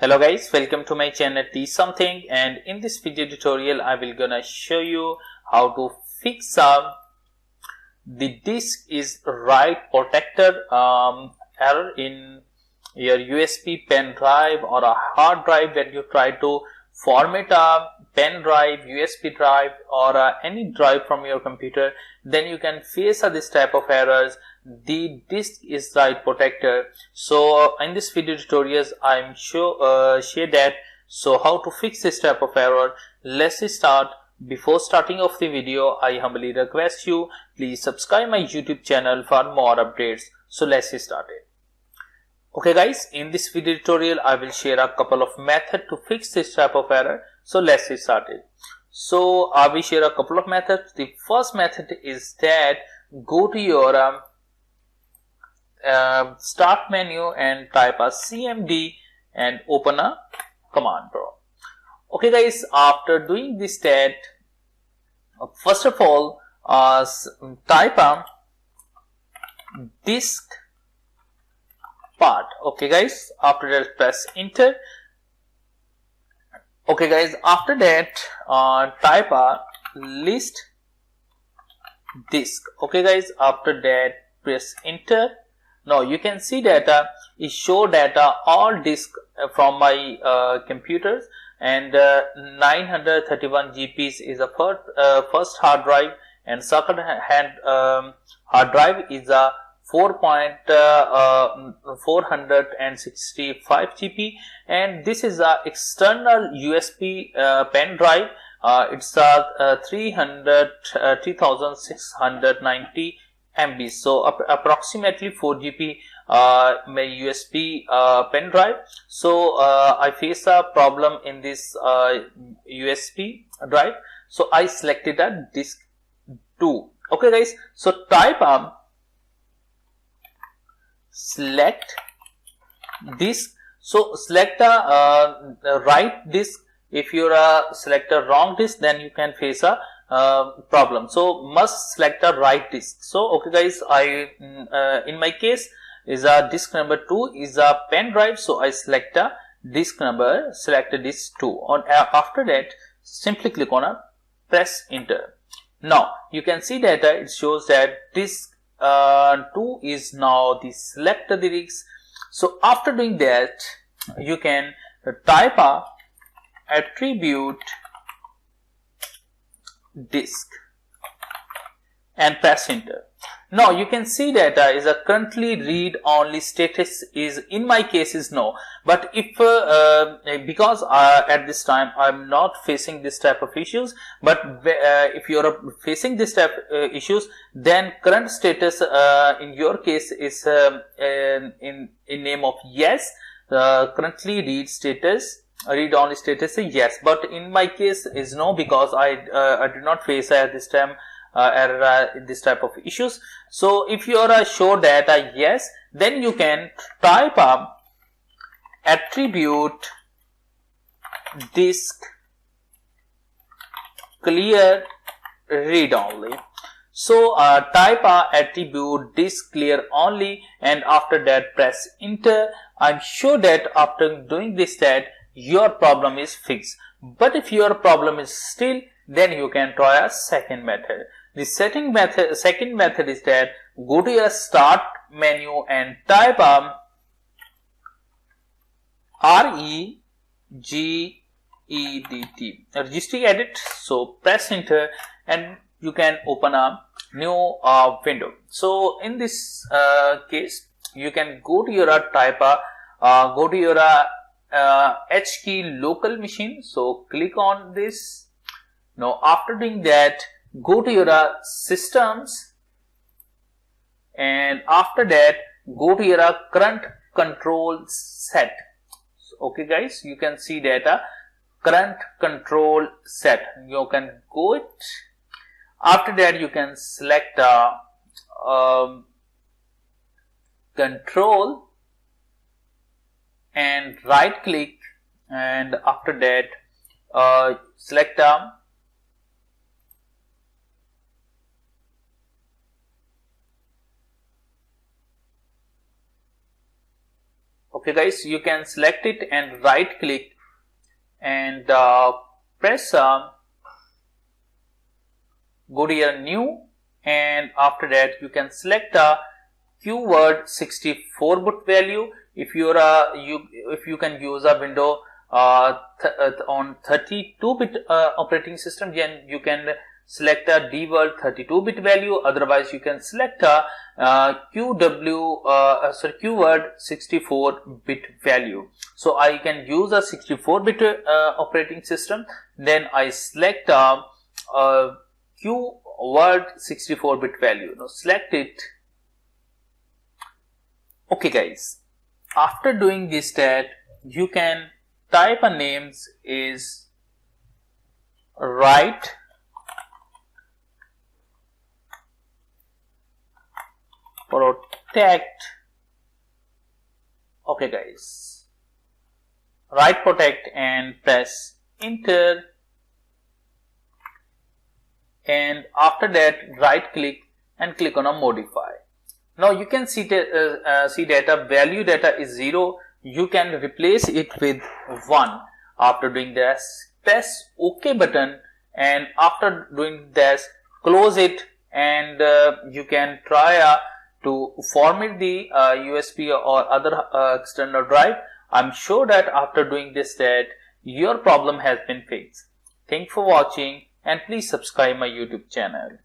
Hello guys, welcome to my channel Teach Something, and in this video tutorial I will gonna show you how to fix the disk is write protector error in your USB pen drive or a hard drive. When you try to format a pen drive, USB drive or any drive from your computer, then you can face this type of errors. The disk is write protector. So in this video tutorials I'm share that so how to fix this type of error. Let's start. Before starting off the video, I humbly request you please subscribe my YouTube channel for more updates. So let's start it. Okay guys, in this video tutorial I will share a couple of methods to fix this type of error. So let's start it. So I will share a couple of methods. The first method is that go to your start menu and type a cmd and open a command prompt. Okay guys, after doing this that first of all type a disk part. Okay guys, after that press enter. Okay guys, after that type a list disk. Okay guys, after that press enter. Now you can see data is show data all disk from my computers, and 931 GBs is a first hard drive, and second hand hard drive is a 465 GB, and this is a external USB pen drive. It's a 3690 MB, so approximately 4 GB my USB pen drive. So I face a problem in this USB drive, so I selected a disk 2. Okay guys, so type select disk. So select a right disk. If you select a wrong disk, then you can face a problem. So must select a right disk. So okay guys, I in my case is a disk number 2 is a pen drive, so I select a disk number, select a disk 2. On after that simply click on a press enter. Now you can see that it shows that disk 2 is now the select the disk. So after doing that you can type a attribute disk and press enter. Now you can see that is a currently read only status is in my case is no, but if because at this time I'm not facing this type of issues, but if you are facing this type issues, then current status in your case is in name of yes. Currently read status, read only status is yes, but in my case is no, because I do not face at this time this type of issues. So if you are sure that yes, then you can type attribute disk clear read only. So type attribute disk clear only, and after that press enter. I'm sure that after doing this that your problem is fixed. But if your problem is still, then you can try a second method. The second method is that go to your start menu and type registry edit. So press enter and you can open a new window. So in this case you can go to your type go to your H key local machine. So click on this. Now after doing that, go to your systems, and after that go to your current control set. So, okay guys, you can see that current control set, you can go it. After that you can select control and right click, and after that select Okay guys, you can select it and right click and press go to your new, and after that you can select a keyword 64-bit value. If you can use a window on 32-bit operating system, then you can select a dworld 32-bit value. Otherwise you can select a keyword 64-bit value. So I can use a 64-bit operating system. Then I select a keyword 64-bit value. Now select it. Okay guys, after doing this, that you can type a names is write protect. Okay guys, write protect and press enter, and after that right click and click on a modify. Now you can see data value data is 0. You can replace it with 1. After doing this, press OK button, and after doing this, close it, and you can try to format the USB or other external drive. I'm sure that after doing this, that your problem has been fixed. Thanks for watching, and please subscribe my YouTube channel.